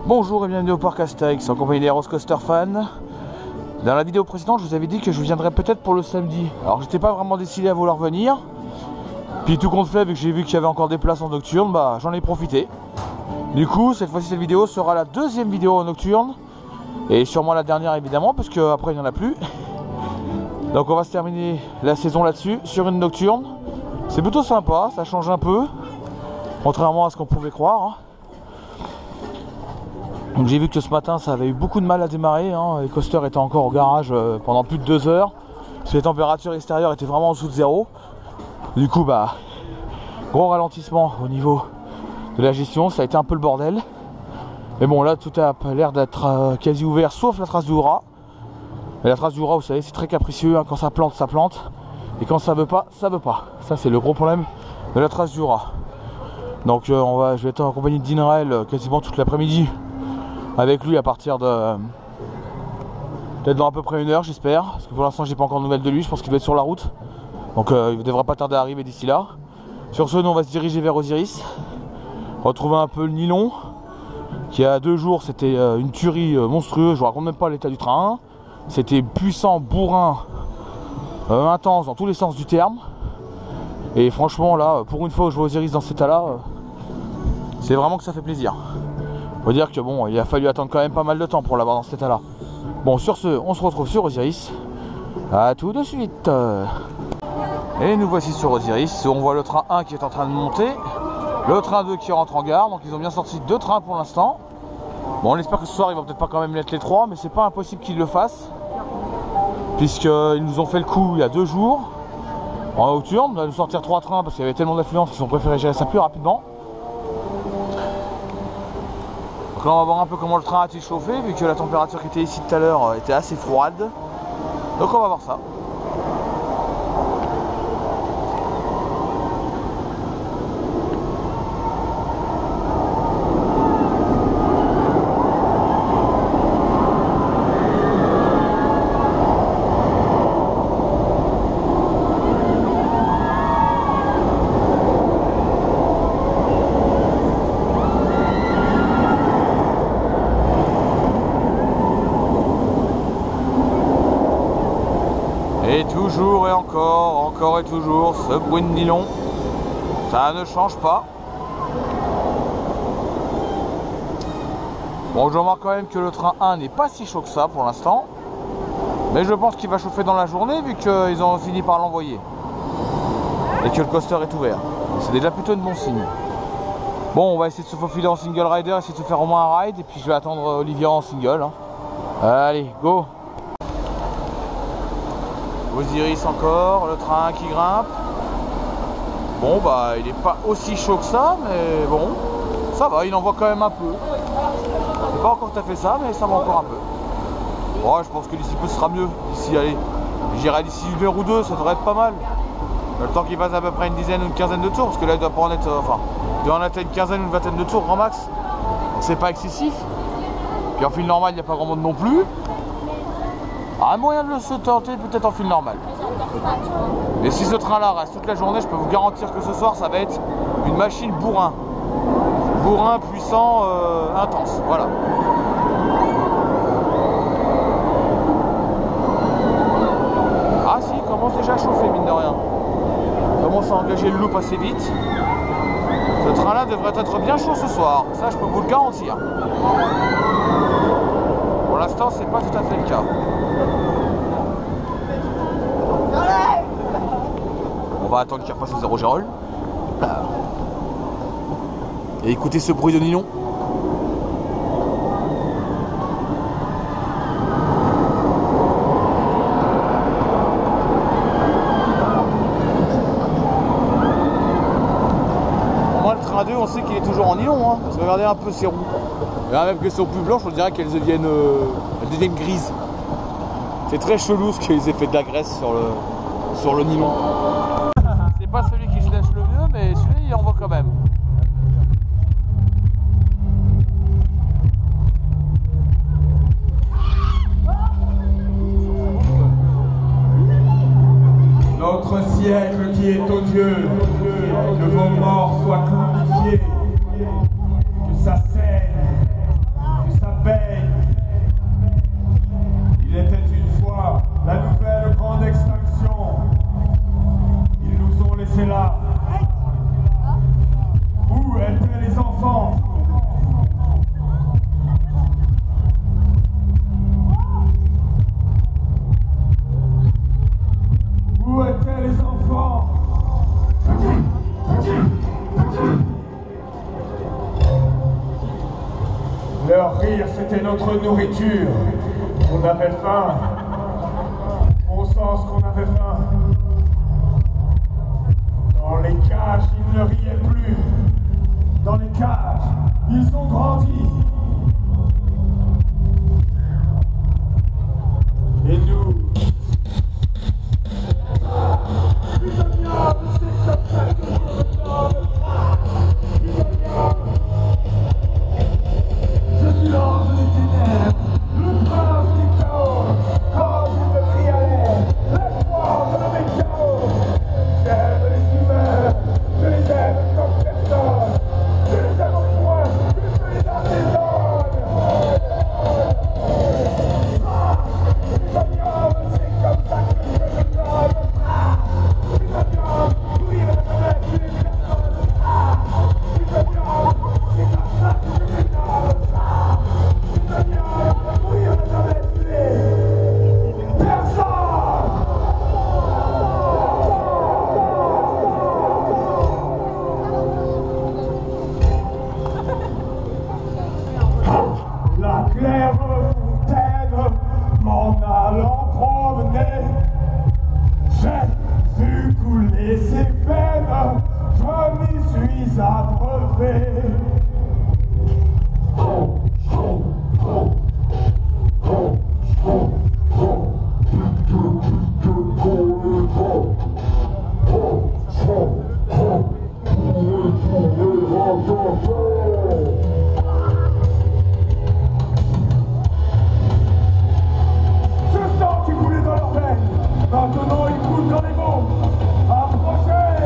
Bonjour et bienvenue au Parc Astérix en compagnie des Heroes Coaster fans. Dans la vidéo précédente, je vous avais dit que je viendrais peut-être pour le samedi. Alors j'étais pas vraiment décidé à vouloir venir. Puis tout compte fait, vu que j'ai vu qu'il y avait encore des places en nocturne, bah j'en ai profité. Du coup, cette fois-ci, cette vidéo sera la deuxième vidéo en nocturne. Et sûrement la dernière évidemment, parce qu'après il n'y en a plus. Donc on va se terminer la saison là-dessus, sur une nocturne. C'est plutôt sympa, ça change un peu. Contrairement à ce qu'on pouvait croire. Hein. Donc j'ai vu que ce matin ça avait eu beaucoup de mal à démarrer, hein. Les coasters étaient encore au garage pendant plus de 2 heures. Parce que les températures extérieures étaient vraiment en dessous de zéro. Du coup bah gros ralentissement au niveau de la gestion, ça a été un peu le bordel. Mais bon là tout a l'air d'être quasi ouvert sauf la trace du Hura. Mais la trace du Hura vous savez c'est très capricieux, hein. Quand ça plante ça plante. Et quand ça veut pas, ça veut pas. Ça c'est le gros problème de la trace du Hura. Donc je vais être en compagnie de Dinrael quasiment toute l'après-midi. Avec lui à partir de peut-être dans à peu près 1 heure j'espère, parce que pour l'instant j'ai pas encore de nouvelles de lui, je pense qu'il va être sur la route, donc il ne devrait pas tarder à arriver d'ici là. Sur ce, nous on va se diriger vers Osiris, retrouver un peu le Nilon, qui a 2 jours c'était une tuerie monstrueuse, je vous raconte même pas l'état du train, c'était puissant, bourrin, intense dans tous les sens du terme, et franchement là, pour une fois où je vois Osiris dans cet état là, c'est vraiment que ça fait plaisir. Faut dire que bon, il a fallu attendre quand même pas mal de temps pour l'avoir dans cet état là. Bon, sur ce, on se retrouve sur Osiris. A tout de suite. Et nous voici sur Osiris. On voit le train 1 qui est en train de monter, le train 2 qui rentre en gare. Donc ils ont bien sorti 2 trains pour l'instant. Bon, on espère que ce soir ils vont peut-être pas quand même mettre les 3, mais c'est pas impossible qu'ils le fassent, puisqu'ils nous ont fait le coup il y a 2 jours en nocturne. On va nous sortir 3 trains parce qu'il y avait tellement d'affluence qu'ils ont préféré gérer ça plus rapidement. Là on va voir un peu comment le train a-t-il chauffé, vu que la température qui était ici tout à l'heure était assez froide. Donc on va voir ça. Et toujours et encore et toujours, ce bruit de nylon, ça ne change pas. Bon, je remarque quand même que le train 1 n'est pas si chaud que ça pour l'instant. Mais je pense qu'il va chauffer dans la journée vu qu'ils ont fini par l'envoyer. Et que le coaster est ouvert. C'est déjà plutôt de bon signe. Bon, on va essayer de se faufiler en single rider, essayer de se faire au moins un ride. Et puis je vais attendre Olivia en single. Hein. Allez, go! Osiris encore, le train qui grimpe. Bon bah il n'est pas aussi chaud que ça, mais bon, ça va, il en voit quand même un peu. C'est pas encore tout à fait ça, mais ça va encore un peu. Bon, je pense que d'ici peu ce sera mieux. D'ici, allez, j'irai d'ici 1 heure ou 2, ça devrait être pas mal. Le temps qu'il fasse à peu près une dizaine ou une quinzaine de tours, parce que là il doit pas en être, enfin, il doit en être une quinzaine ou une vingtaine de tours grand max. Donc c'est pas excessif. Puis en fil normal, il n'y a pas grand monde non plus. Un moyen de se tenter peut-être en fil normal. Mais si ce train là reste toute la journée, je peux vous garantir que ce soir ça va être une machine bourrin. Bourrin, puissant, intense, voilà. Ah si, il commence déjà à chauffer mine de rien. Il commence à engager le loop assez vite. Ce train là devrait être bien chaud ce soir, ça je peux vous le garantir. Pour l'instant c'est pas tout à fait le cas. On va attendre qu'il repasse au 0 Gérol. Et écoutez ce bruit de nylon. Moi le train 2 on sait qu'il est toujours en nylon, hein, parce que regardez un peu ses roues. Et même qu'elles sont plus blanches, on dirait qu'elles deviennent grises. C'est très chelou ce qu'ils aient fait de la graisse sur le nylon. C'est pas celui qui se lèche le mieux, mais celui-là il en voit quand même. Notre siècle qui est odieux, que vos morts soient glorifiés, que ça saigne, Leur rire, c'était notre nourriture. On avait faim. Bon sens qu'on avait faim. Dans les cages, ils ne riaient plus. Dans les cages, ils ont grandi. Et nous... Je suis l'ange des ténèbres, le prince du chaos. Quand vous me criez à l'air, l'espoir de mes chaos. J'aime les humains, je les aime comme personne. Je les aime au point que je les assaisonne. Les agneaux, c'est comme ça que je me donne. Les agneaux, oui, on a tué personne. Les agneaux, c'est comme ça que je me donne. Oui, on a jamais tué personne. La claire fontaine m'en allant promener. J'ai vu couler ses peines, je m'y suis abreuvé. Ce sang qui coulait dans leurs veines, maintenant il coule dans les mots. Approchez,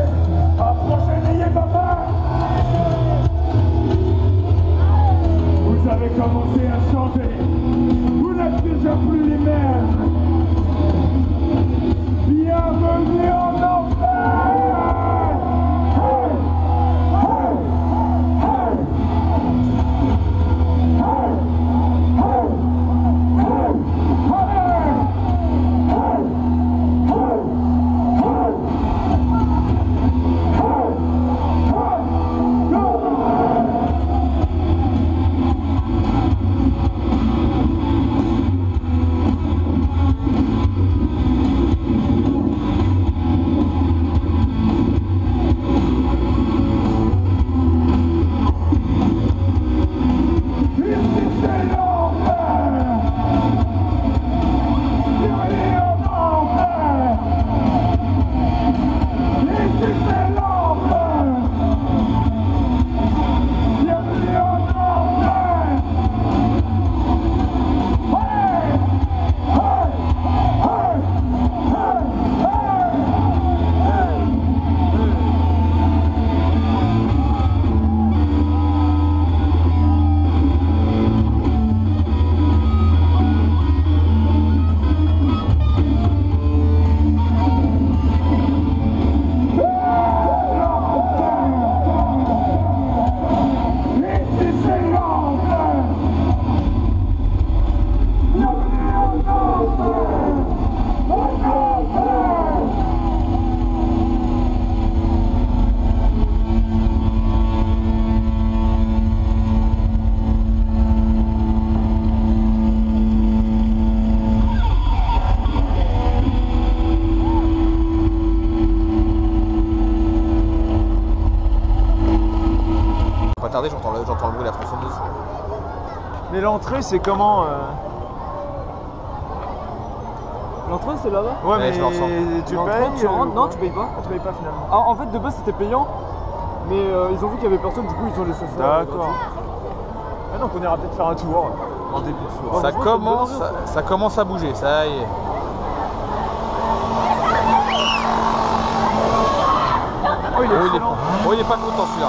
approchez, n'ayez pas peur. Vous avez commencé à changer. Vous n'êtes déjà plus les mêmes. Bienvenue en enfer. Hey, hey, hey. Hey, hey, hey. J'entends le bruit de la tronçonneuse. Mais l'entrée, c'est comment L'entrée, c'est là-bas. Ouais, mais je tu payes. Tu rentres, non, tu payes pas. Tu payes pas finalement. Ah, en fait, de base, c'était payant. Mais ils ont vu qu'il y avait personne, du coup, ils ont laissé ça. D'accord. Ah, donc, on ira peut-être faire un tour en début de soirée. Ça commence à bouger, ça y est. Oh, il est excellent. Oh, il est pas content celui-là.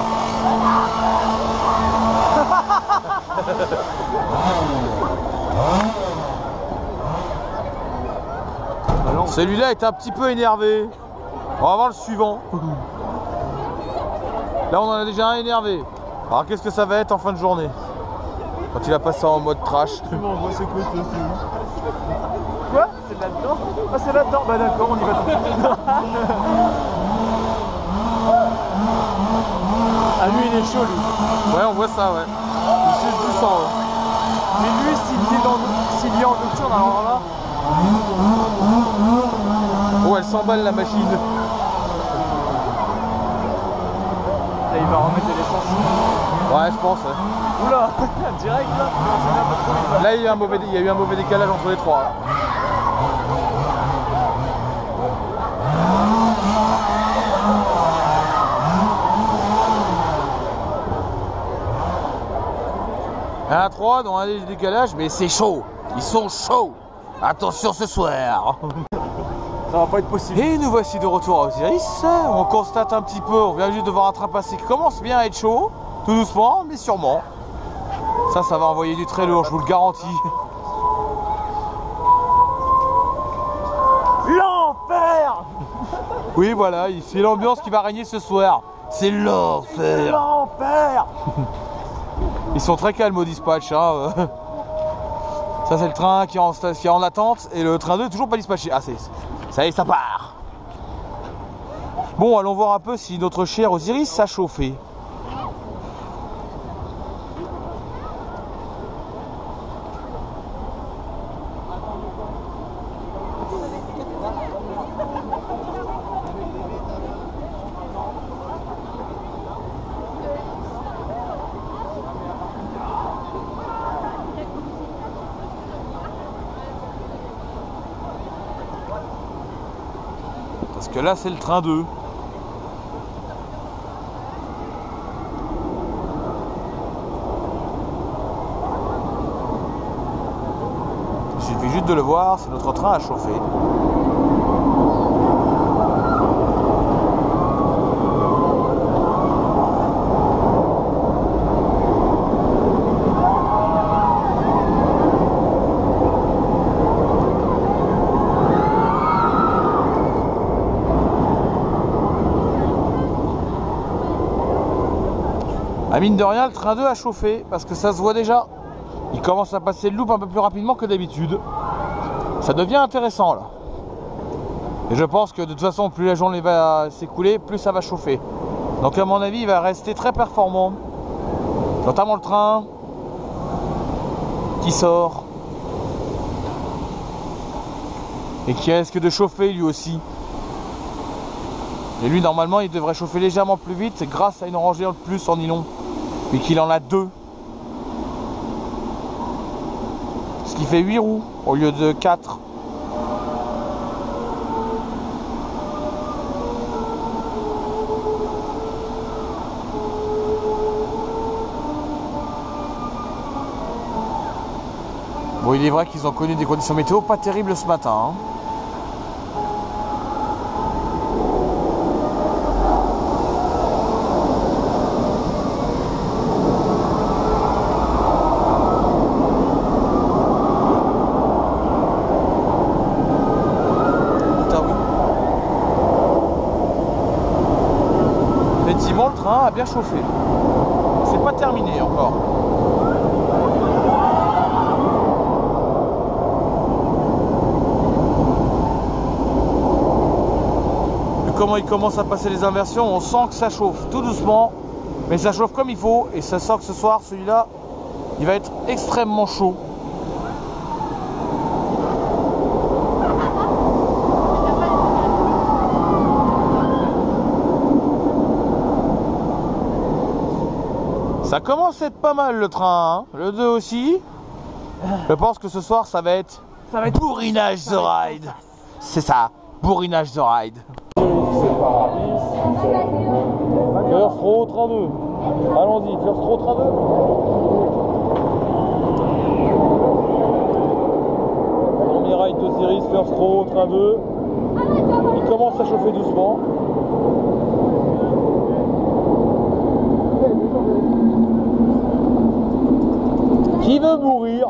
Celui-là est un petit peu énervé. On va voir le suivant. Là, on en a déjà un énervé. Alors, qu'est-ce que ça va être en fin de journée? Quand il va passer en mode trash. Tu m'envoies, c'est quoi ça? Quoi? C'est là-dedans? Ah, c'est là-dedans. Bah d'accord, on y va tout de suite. Ah, lui, il est chaud, lui. Ouais, on voit ça, ouais. Il suce du sang, ouais. en nocturne alors là. Oh, elle s'emballe la machine. Là il va remettre de l'essence. Ouais, je pense. Ouais. Oula, direct là. Là, il y a eu un mauvais décalage entre les trois. Là. Un 3 dans un décalage, mais c'est chaud. Ils sont chauds. Attention ce soir. Ça va pas être possible. Et nous voici de retour à Osiris. On constate un petit peu, on vient juste de voir un train passer qui commence bien à être chaud. Tout doucement, mais sûrement. Ça va envoyer du très lourd, je vous le garantis. L'enfer. Oui, voilà, c'est l'ambiance qui va régner ce soir. C'est l'enfer. L'enfer. Ils sont très calmes au dispatch. Hein. Ça, c'est le train qui est en attente. Et le train 2 n'est toujours pas dispatché. Ah, ça y est, ça part. Bon, allons voir un peu si notre cher Osiris s'est chauffé. Parce que là, c'est le train 2. Il suffit juste de le voir, c'est notre train à chauffer. Ah, mine de rien, le train 2 a chauffé parce que ça se voit déjà. Il commence à passer le loop un peu plus rapidement que d'habitude. Ça devient intéressant là. Et je pense que de toute façon, plus la journée va s'écouler, plus ça va chauffer. Donc à mon avis, il va rester très performant. Notamment le train qui sort. Et qui risque de chauffer lui aussi. Et lui, normalement, il devrait chauffer légèrement plus vite grâce à une rangée en plus en nylon. Et qu'il en a 2. Ce qui fait 8 roues au lieu de 4. Bon, il est vrai qu'ils ont connu des conditions météo pas terribles ce matin. Hein. Effectivement, le train a bien chauffé. C'est pas terminé encore. Vu comment il commence à passer les inversions, on sent que ça chauffe tout doucement, mais ça chauffe comme il faut et ça sent que ce soir, celui-là, il va être extrêmement chaud. Ça commence à être pas mal le train, hein. Le 2 aussi. Je pense que ce soir ça va être bourrinage the ride. C'est ça, bourrinage the ride. First row train 2. Allons-y, first row train 2. Premier ride d'Osiris, first row train 2. Il commence à chauffer doucement. Qui veut mourir?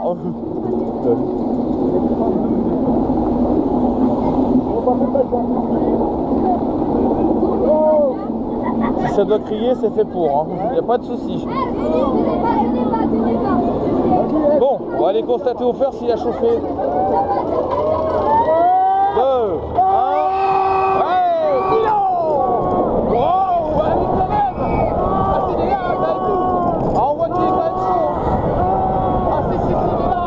Si ça doit crier, c'est fait pour. Il n'y a pas de souci. Bon, on va aller constater au fer s'il a chauffé. 2, 1. Hey, Milo! Wow, allez quand même! Accélère, là et tout! Ah, on voit qu'il est quand même chaud! Ah, c'est là!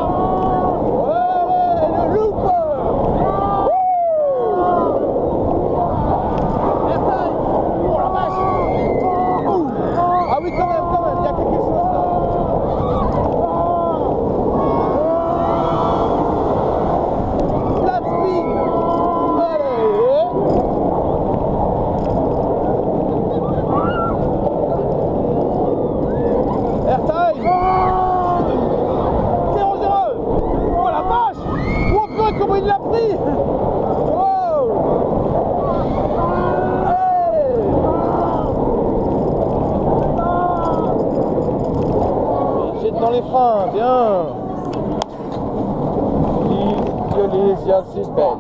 Ouais, bien. Please, release your seatbelt.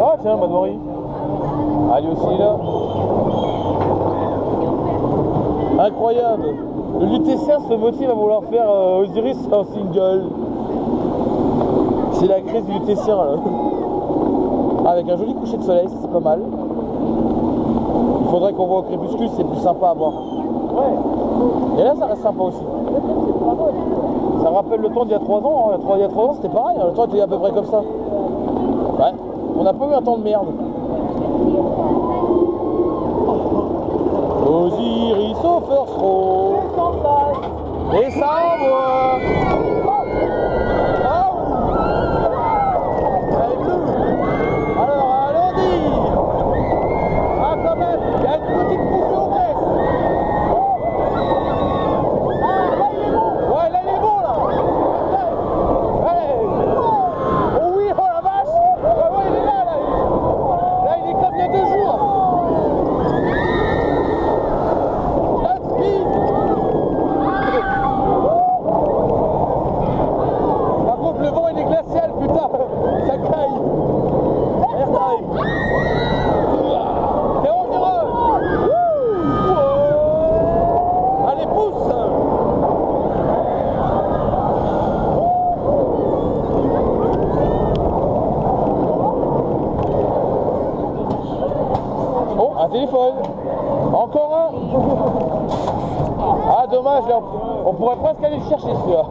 Ah tiens, Madory. Allez aussi là. Incroyable. Le lutétien se motive à vouloir faire Osiris en single. C'est la crise du lutétien là. Avec un joli coucher de soleil, c'est pas mal. Il faudrait qu'on voit au crépuscule, c'est plus sympa à voir. Ouais. Et là ça reste sympa aussi. Ça rappelle le temps d'il y a 3 ans. Hein. Il y a 3 ans c'était pareil, le temps était à peu près comme ça. Ouais. On n'a pas eu un temps de merde. Osiris au first row. Et ça envoie. Alors allons-y. Ah quand même, il y a une petite poussée aux fesses. Ah là il est bon. Ouais là il est bon là. Allez. Oh oui, oh la vache. Ouais il est là là. Là il est comme il y a 2 jours. Par contre le vent il est glacial putain. Ça caille. Airtime. C'est dangereux. Allez pousse. Oh, un téléphone. Encore un. Ah dommage, là, on pourrait presque aller le chercher celui-là.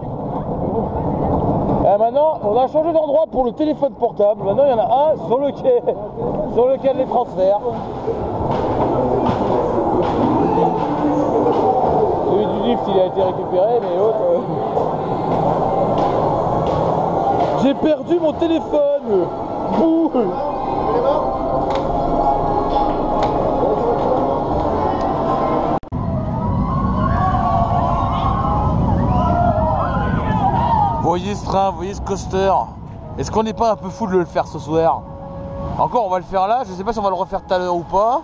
Maintenant, on a changé d'endroit pour le téléphone portable. Maintenant, il y en a un sur le quai de les transferts. Celui du lift, il a été récupéré, mais l'autre... J'ai perdu mon téléphone. Bouh. Voyez ce train, voyez ce coaster. Est-ce qu'on n'est pas un peu fou de le faire ce soir? Encore on va le faire là, je sais pas si on va le refaire tout à l'heure ou pas.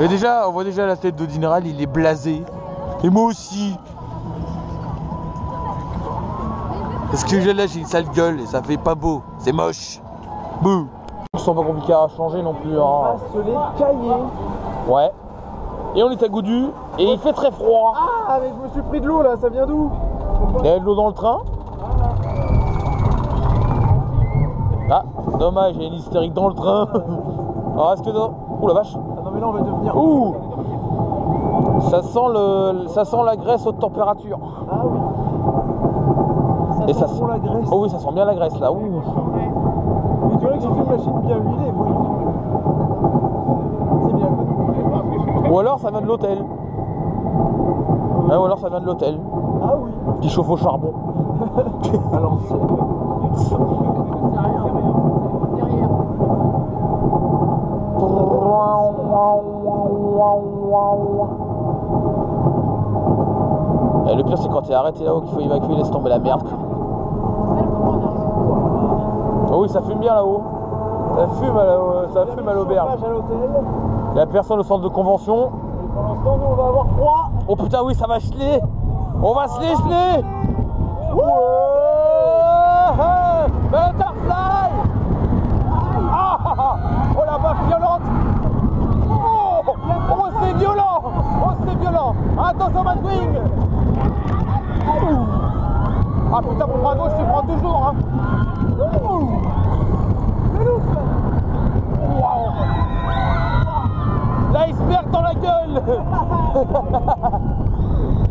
Mais déjà, on voit déjà la tête de Dineral, il est blasé. Et moi aussi. Parce que là j'ai une sale gueule et ça fait pas beau, c'est moche. Bouh. Ils sont pas compliqués à changer non plus. Hein. Ouais. Et on est à Goudu et il fait très froid. Ah mais je me suis pris de l'eau là, ça vient d'où? Il y a de l'eau dans le train. Ah, dommage, il y a une hystérique dans le train. Alors est-ce que non? Ouh la vache. Ah non mais là on va devenir... Ouh. Ça sent la graisse haute température. Ah oui. Et ça sent la graisse. Oh oui, ça sent bien la graisse là. Ouh. Mais tu vois que j'ai fait une machine bien huilée, voyons. C'est bien connu. Ou alors ça vient de l'hôtel. Ah, ou alors ça vient de l'hôtel. Ah oui. Qui chauffe au charbon. À l'ancienne. Et le pire c'est quand t'es arrêté là-haut qu'il faut évacuer, laisse tomber la merde. Oh oui, ça fume bien là-haut. Ça fume à l'auberge. Il n'y a personne au centre de convention. Pour l'instant nous on va avoir froid. Oh putain oui, ça va geler. On va se les geler. Butterfly. Ah. Oh la baffe violente. Oh c'est violent. Oh c'est violent. Attention Madwing. Ah putain pour bras gauche tu prends toujours hein. Wow. L'iceberg dans la gueule.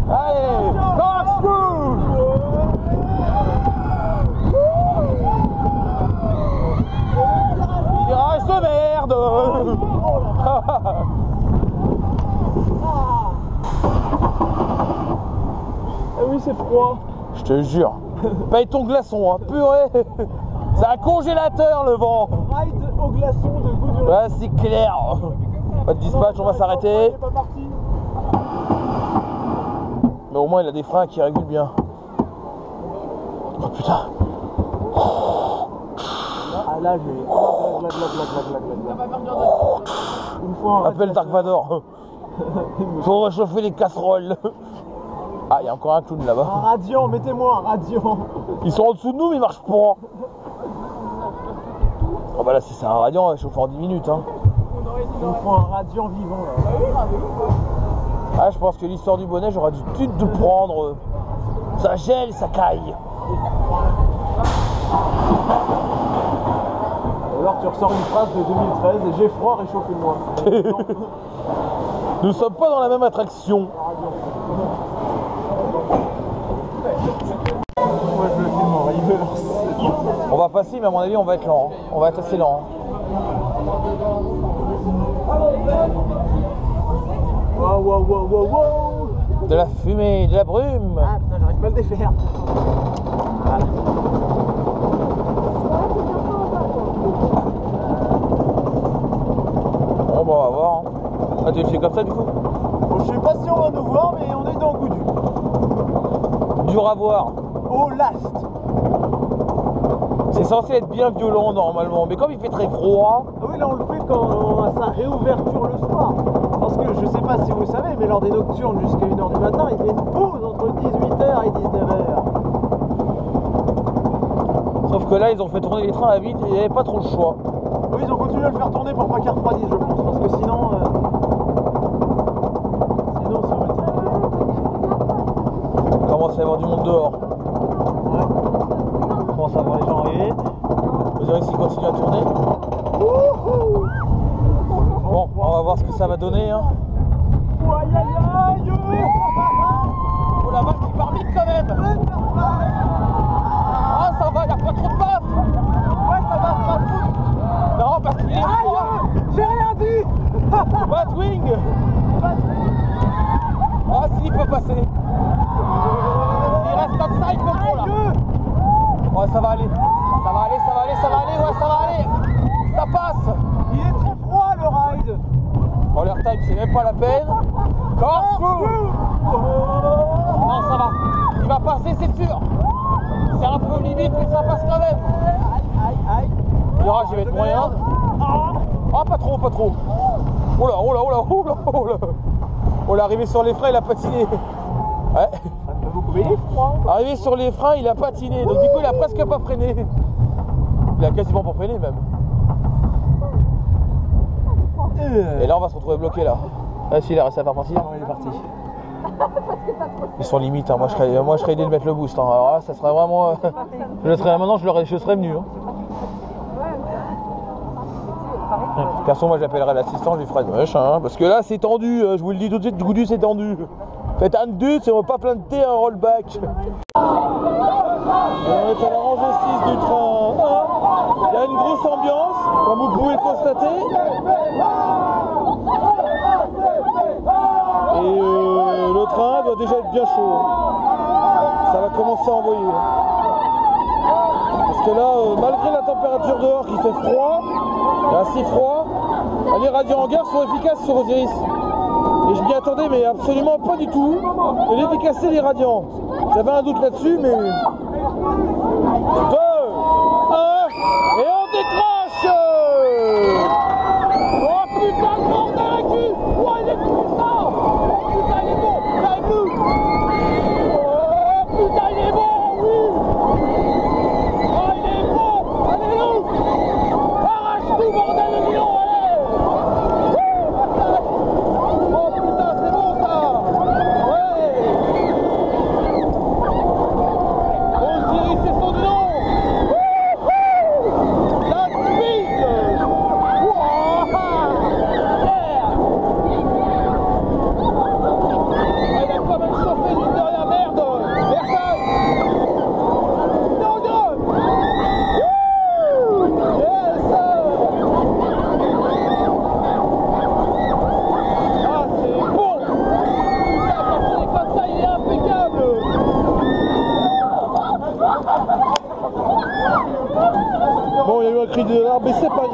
Allez, corkscrew. Virage de merde. c'est froid. Je te jure. Paye ton glaçon, hein. Purée. C'est un congélateur le vent. Ride au glaçon de Goudion. Ouais, c'est clair. Pas de dispatch, on va s'arrêter. Il est pas parti. Mais au moins il a des freins qui régulent bien. Oh putain. Ah là, j'ai. Une fois. Appelle Dark Vador. Faut réchauffer les casseroles. Ah, il y a encore un clown Un là-bas. radiant, mettez-moi un radiant. Ils sont en dessous de nous, mais ils marchent pas. Oh bah là, si c'est un radiant, il chauffe en 10 minutes. Hein. Il nous faut un radiant vivant là. Ah, je pense que l'histoire du bonnet, j'aurais dû tout de prendre. Ça gèle, ça caille. Alors tu ressors une phrase de 2013 et j'ai froid, réchauffez-moi. Nous sommes pas dans la même attraction. Moi je le filme en reverse. On va passer, mais à mon avis, on va être lent. Hein. On va être assez lent. Wow, wow, wow, wow, wow. De la fumée, de la brume. Ah putain, j'arrive pas à le défaire. Ah. Bon, bah, on va voir. Hein. Ah, tu le fais comme ça du coup? Bon, je sais pas si on va nous voir, mais on est dans Goudu. Dur à voir. Au last. C'est censé être bien violent normalement, mais comme il fait très froid. Ah oui, là on le fait quand on a sa réouverture le soir. Parce que je sais pas si vous savez, mais lors des nocturnes jusqu'à 1h du matin, il y a une pause entre 18h et 19h. Sauf que là, ils ont fait tourner les trains à vide et il n'y avait pas trop le choix. Oui, ils ont continué à le faire tourner pour pas qu'il refroidisse, je pense. Parce que sinon. Sinon, ça aurait été. Il commence à y avoir du monde dehors. Ouais. On commence à voir les gens arriver. Vous verrez s'ils continuent à tourner. Bon, on va voir ce que ça va donner. Hein. Aïe aïe aïe. Oh la vache, il part vite quand même. Ah, ça va, il n'y a pas trop de baf. Ouais, ça va pas foutre. Non, parce qu'il est froid. J'ai rien dit. Batwing. Ah, s'il peut passer. Il reste comme ça, il contrôle. Ouais, ça va aller. Ça va aller, ça va aller, ça va aller, ouais, ça va aller. Ça passe. Il est trop froid le ride. Oh, l'airtime, c'est même pas la peine. Corkscrew. Non, ça va. Il va passer, c'est sûr. C'est un peu limite, mais ça passe quand même. Aïe aïe. Le virage, il va être moyen. Ah, pas trop, pas trop. Oh là, oh là, oh là, oh là, oh là. Oh là, arrivé sur les freins, il a patiné. Ouais. Ça me fait beaucoup, mais il est froid. Arrivé sur les freins, il a patiné. Donc du coup, il a presque pas freiné. Il a quasiment pas freiné même. Et là, on va se retrouver bloqué là. Ah si, il a réussi à faire partir. Il est parti. Ils sont limites. Hein. Moi, je serais aidé de mettre le boost. Hein. Alors là, ça serait vraiment. Maintenant, je serais venu. Hein. Perso, moi, j'appellerai l'assistant, je lui ferai machin. Parce que là, c'est tendu. Je vous le dis tout de suite, du Goudu, c'est tendu. Faites un 2, c'est pas plein de thé, un rollback. On est à la rangée 6 du train 1. Il y a une grosse ambiance, comme vous pouvez le constater. Et le train doit déjà être bien chaud. Ça va commencer à envoyer. Parce que là, malgré la température dehors qui fait froid, assez froid, les radios en gare sont efficaces sur Osiris. Et je m'y attendais, mais absolument pas du tout. Et l'efficacité des radiants. J'avais un doute là-dessus, mais. 2, 1, et on décroche. Oh putain, le bordel à cul. Oh, il est puissant. Oh putain, il est bon. Là, il bouge. Oh putain, il est bon, oui. Oh, il est bon. Allez, nous. Arrache tout, bordel de Milan, allez. Oh putain, c'est bon ça. Ouais. Osiris, c'est son nom. Là,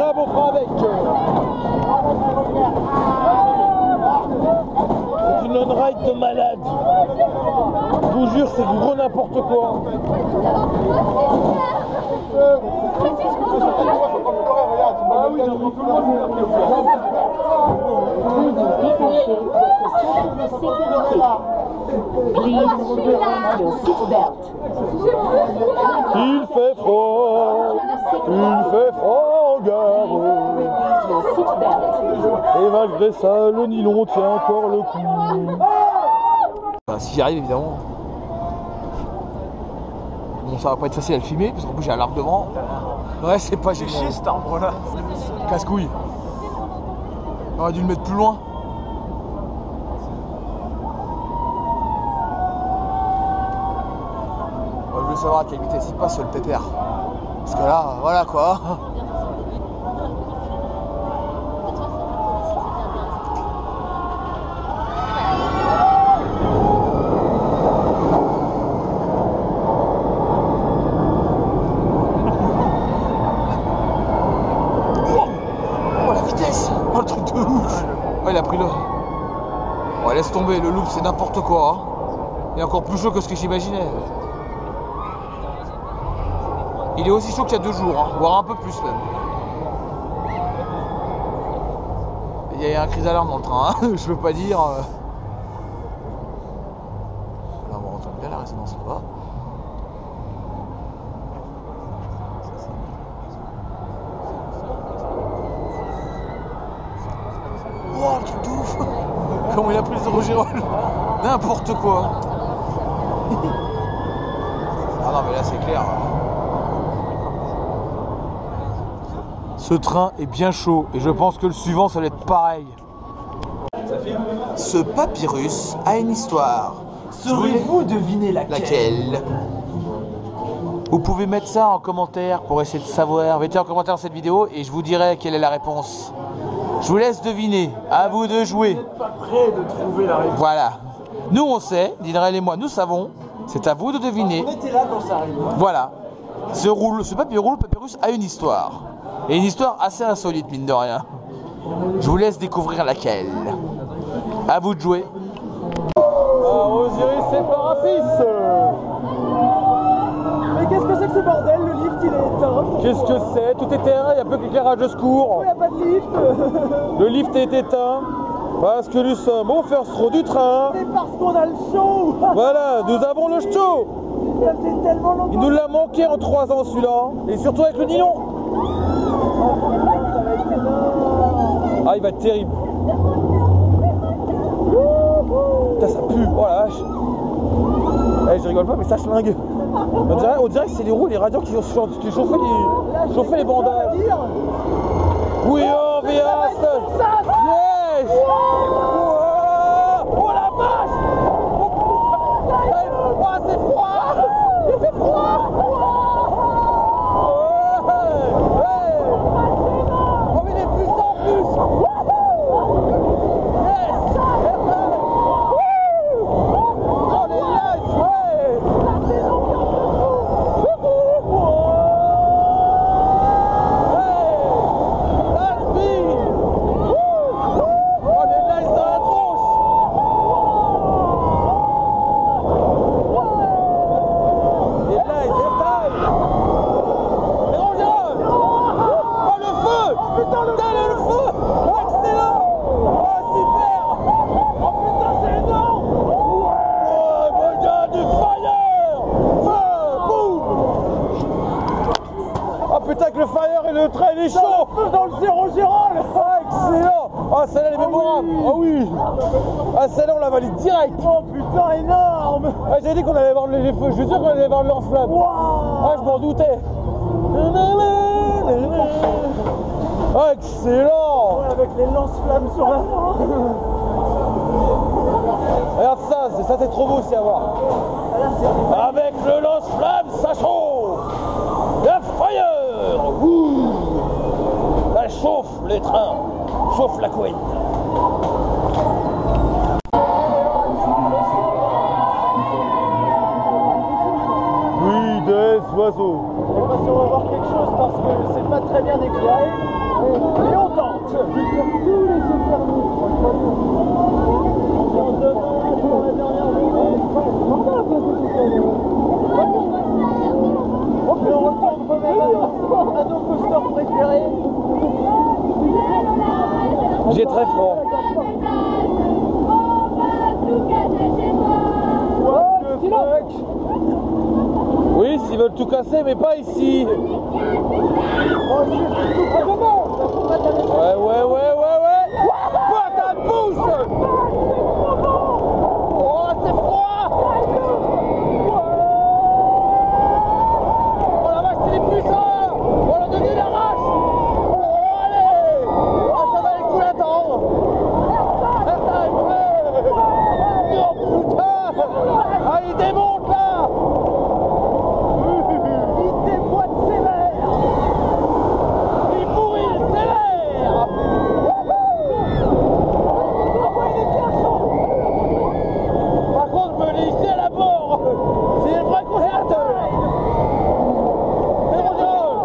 là, on fera avec. C'est une on-ride de malade. Je vous jure, c'est gros n'importe quoi. Ah oui, j'entends tout le monde. Il fait froid en gare. Et malgré ça, le nylon tient encore le coup. Enfin, si j'y arrive, évidemment. Bon, ça va pas être facile à le filmer, parce qu'en plus j'ai un arbre devant. Ouais, c'est pas génial. J'ai chié cet arbre là. Casse-couille. On aurait dû le mettre plus loin. Je voulais savoir à quelle vitesse il passe le pépère. Parce que là, voilà quoi. Oh la vitesse! Oh le truc de ouf! Oh il a pris le... Oh laisse tomber, le loop c'est n'importe quoi. Hein. Il est encore plus chaud que ce que j'imaginais. Il est aussi chaud qu'il y a 2 jours, hein, voire un peu plus même. Il y a un cri d'alarme dans le train, hein, je peux pas dire. Là on entend bien la résonance là-bas. Wow, le truc de ouf. Comment il a pris le Rogérol. N'importe quoi. Ah non mais là c'est clair. Ce train est bien chaud et je pense que le suivant ça va être pareil. Ce papyrus a une histoire. Saurez-vous deviner laquelle? Vous pouvez mettre ça en commentaire pour essayer de savoir. Mettez en commentaire cette vidéo et je vous dirai quelle est la réponse. Je vous laisse deviner. À vous de jouer. Vous n'êtes pas prêt de trouver la réponse. Voilà. Nous on sait, Dinrel et moi nous savons. C'est à vous de deviner. On était là quand ça arrive. Voilà. Ce papyrus a une histoire. Et une histoire assez insolite, mine de rien. Je vous laisse découvrir laquelle. À vous de jouer. Osiris et Parapis. Mais qu'est-ce que c'est que ce bordel? Le lift il est éteint. Qu'est-ce que c'est? Tout est éteint, il n'y a plus qu'éclairage de secours. Il n'y a pas de lift. Le lift est éteint. Parce que nous sommes au first row du train. C'est parce qu'on a le show. Voilà, nous avons le show. Ça fait tellement longtemps. Il nous l'a manqué en 3 ans celui-là. Et surtout avec le nylon. Ça va être énorme. Ah, il va être terrible. Putain, ça pue. Oh la vache. Eh, je rigole pas, mais ça schlingue. On dirait que c'est les roues, les radiateurs qui chauffaient les bandages. Oui, oh, yes! Oh la vache! Oh, c'est froid! Il fait froid! Oh, mais il est puissant en plus! Yes! Oh, les lights! Ouais! Le fire et le train il est chaud Dans le zéro Gérald. Ah excellent. Ah celle-là elle est mémorable. Ah oui. Ah celle-là on la valide direct. Oh putain énorme. Ah j'ai dit qu'on allait voir les feux. Je suis sûr qu'on allait voir le lance-flamme. Wow. Ah je m'en doutais. Ah excellent. Ouais, avec les lance-flammes sur la Regarde ça c'est trop beau aussi à voir. Avec le lance-flamme ça chauffe. Le fire. Ouh. Ça chauffe les trains, chauffe la couenne. Oui, oiseaux. Je sais pas si on va voir quelque chose parce que c'est pas très bien éclairé. Et on tente. Tous les yeux fermés. On demande pour la dernière journée. On retourne quand même à nos coasters préférés. J'ai très froid. What the fuck? Oui, s'ils veulent tout casser, mais pas ici. Ouais. Putain de pouce. Oh, c'est froid. Oh la vache, c'est les puissants. Oh, le denis l'arrache. Oh, allez. Ah, ça va les coups d'attendre. Oh putain. Ah, il démonte là. Il déboîte sévère. Il pourrit sévère. Ah ouais, il est bien chaud. Par contre, me laisser à la mort. C'est un vrai congélateur. C'est dangereux.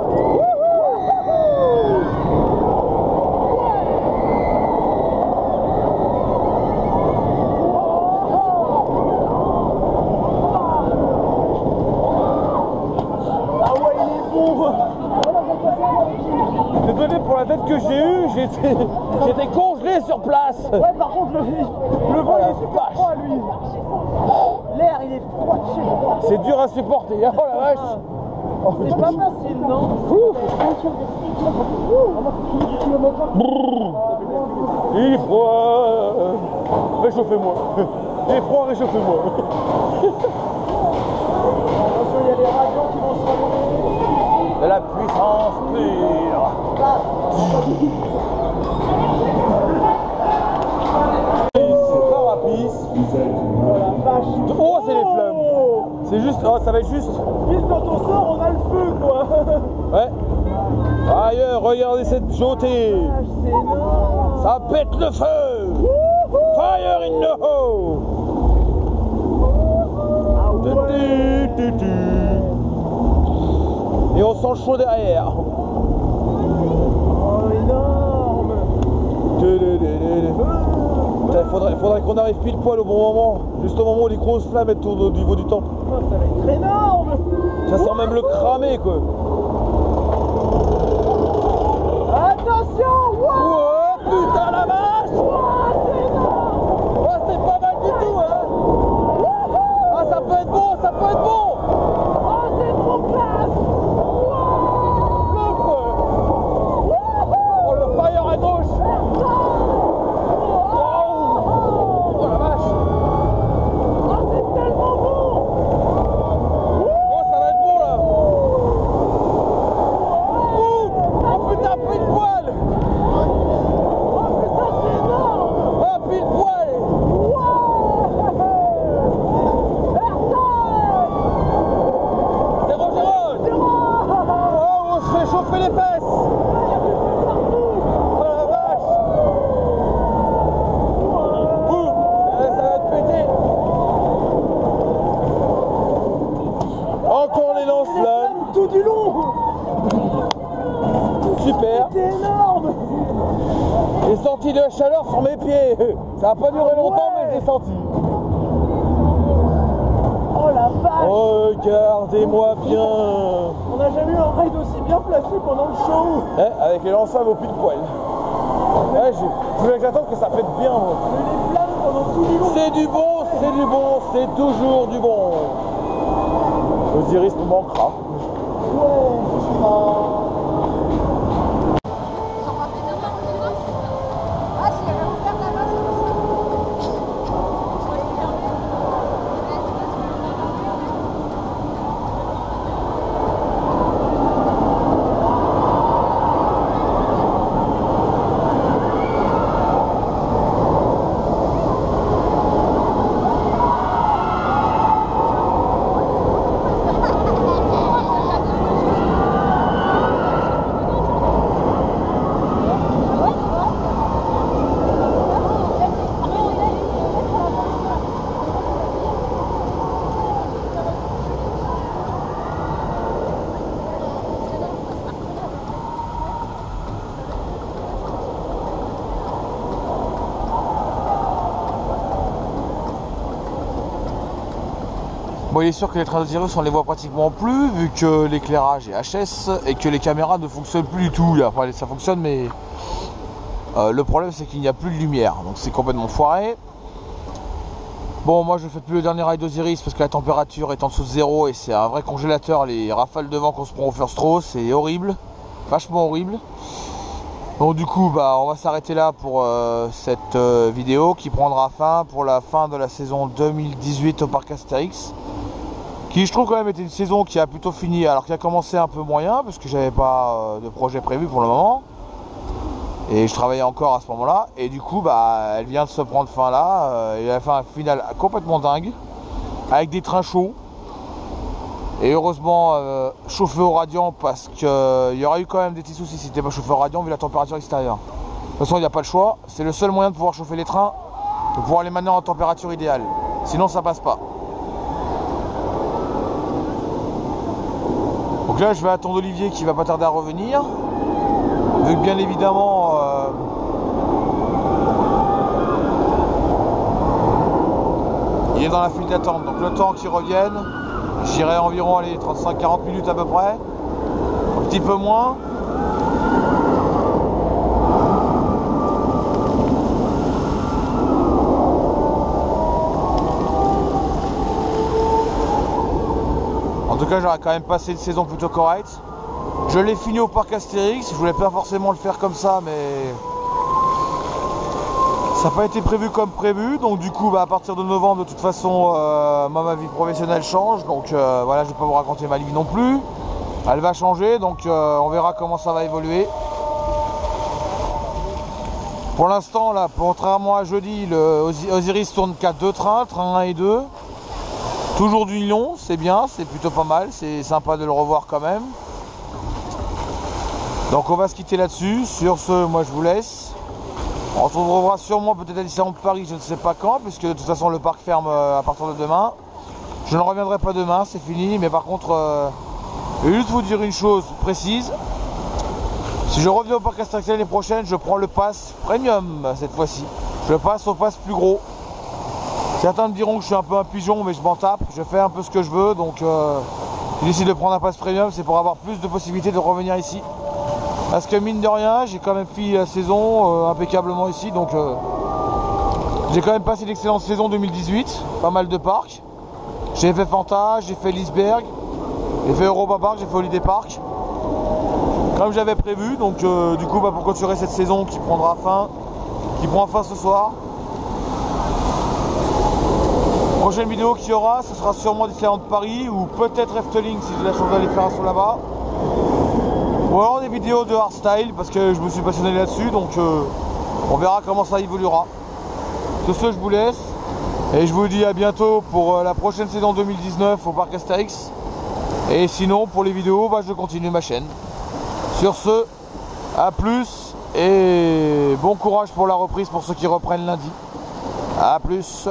Ah ouais, il est bon. Désolé pour la tête que j'ai eue, j'étais congelé sur place. Ouais, par contre, le vent il est super froid, lui. L'air, il est froid de chez froid. C'est dur à supporter, hein. Oh la vache. C'est pas facile, non? Il est froid. Réchauffez-moi. Il est froid, réchauffez-moi. Attention, il y a les radios qui vont se rallumer. De la puissance pure. C'est pas rapide. Oh la vache. Oh, c'est les flammes. C'est juste, oh, ça va être juste. Pile quand on sort, on a le feu, quoi. Ouais. Ailleurs, regardez cette jautée. C'est énorme. Ça pète le feu. Fire in the hole. Ah ouais. Et on sent le chaud derrière. Oh, énorme. Putain, faudrait qu'on arrive pile poil au bon moment. Juste au moment où les grosses flammes tournent au niveau du temple. Oh, ça va être énorme. Ça sent même le cramer, quoi. Attention. Wow. Oh putain la vache. C'est énorme. Oh, c'est pas mal du tout, hein. Ah, ça peut être bon, ça peut être bon. Oh, c'est trop classe. Oh, le fire à gauche. Oh la vache. Oh, c'est tellement bon. Oh, ça va être bon là. Oh putain, pile poil. Oh putain, c'est énorme. Oh, pile poil. C'est Roger. Oh, on se fait chauffer les fesses. Oh la vache. Boum. Ça va te péter. Encore les lance-flammes. Tout du long. Super. C'est énorme. J'ai senti de la chaleur sur mes pieds. Ça n'a pas duré longtemps, mais j'ai senti. Oh la vache. Regardez-moi bien. On n'a jamais eu un raid aussi bien placé pendant le show. Avec les lance-flammes au pile poil. Ouais, je voulais que j'attende que ça pète bien. Moi. On a eu les flammes pendant tout du long. C'est du bon, c'est toujours du bon. Osiris nous manquera. Ah si, elle a ouvert là-bas, c'est pour ça. Bon, il est sûr que les trains d'Osiris on les voit pratiquement plus vu que l'éclairage est HS et que les caméras ne fonctionnent plus du tout. Après, ça fonctionne mais le problème c'est qu'il n'y a plus de lumière, donc c'est complètement foiré. Bon, moi je fais plus le dernier ride d'Osiris parce que la température est en dessous de 0 et c'est un vrai congélateur. Les rafales de vent qu'on se prend au first row, c'est horrible, vachement horrible. Donc du coup bah on va s'arrêter là pour cette vidéo qui prendra fin pour la fin de la saison 2018 au parc Astérix, qui je trouve quand même était une saison qui a plutôt fini, alors qui a commencé un peu moyen parce que j'avais pas de projet prévu pour le moment et je travaillais encore à ce moment là, et du coup bah elle vient de se prendre fin là, et elle a fait un final complètement dingue avec des trains chauds et heureusement chauffé au radiant, parce qu'il y aurait eu quand même des petits soucis si c'était pas chauffé au radiant vu la température extérieure. De toute façon il n'y a pas le choix, c'est le seul moyen de pouvoir chauffer les trains, de pouvoir les maintenir en température idéale, sinon ça passe pas. Donc là je vais attendre Olivier qui va pas tarder à revenir, vu que bien évidemment il est dans la file d'attente, donc le temps qu'il revienne, j'irai environ 35-40 minutes à peu près, un petit peu moins. En tout cas j'aurais quand même passé une saison plutôt correcte. Je l'ai fini au parc Astérix, je voulais pas forcément le faire comme ça, mais ça n'a pas été prévu comme prévu, donc du coup bah, à partir de novembre de toute façon ma vie professionnelle change, donc voilà, je vais pas vous raconter ma vie non plus, elle va changer, donc on verra comment ça va évoluer. Pour l'instant là, contrairement à jeudi, le Osiris tourne qu'à 2 trains, train 1 et 2, toujours du Lyon, c'est bien, c'est plutôt pas mal, c'est sympa de le revoir quand même. Donc on va se quitter là-dessus. Sur ce, moi je vous laisse. On se retrouvera sûrement peut-être à Disneyland Paris, je ne sais pas quand, puisque de toute façon le parc ferme à partir de demain. Je ne reviendrai pas demain, c'est fini, mais par contre, je vais juste vous dire une chose précise. Si je reviens au parc Astérix l'année prochaine, je prends le pass premium cette fois-ci. Je passe au pass plus gros. Certains me diront que je suis un peu un pigeon, mais je m'en tape, je fais un peu ce que je veux, donc j'ai décidé de prendre un pass premium, c'est pour avoir plus de possibilités de revenir ici. Parce que mine de rien, j'ai quand même fini la saison impeccablement ici, donc j'ai quand même passé une excellente saison 2018, pas mal de parcs. J'ai fait Fanta, j'ai fait Lisberg, j'ai fait Europa Park, j'ai fait Holiday Park, comme j'avais prévu, donc du coup bah, pour continuer cette saison qui prend fin ce soir. Prochaine vidéo qu'il y aura, ce sera sûrement Disneyland Paris ou peut-être Efteling si j'ai la chance d'aller faire un saut là-bas. Ou alors des vidéos de hardstyle parce que je me suis passionné là-dessus, donc on verra comment ça évoluera. Sur ce, je vous laisse et je vous dis à bientôt pour la prochaine saison 2019 au parc Astérix. Et sinon pour les vidéos, bah, je continue ma chaîne. Sur ce, à plus et bon courage pour la reprise pour ceux qui reprennent lundi. À plus.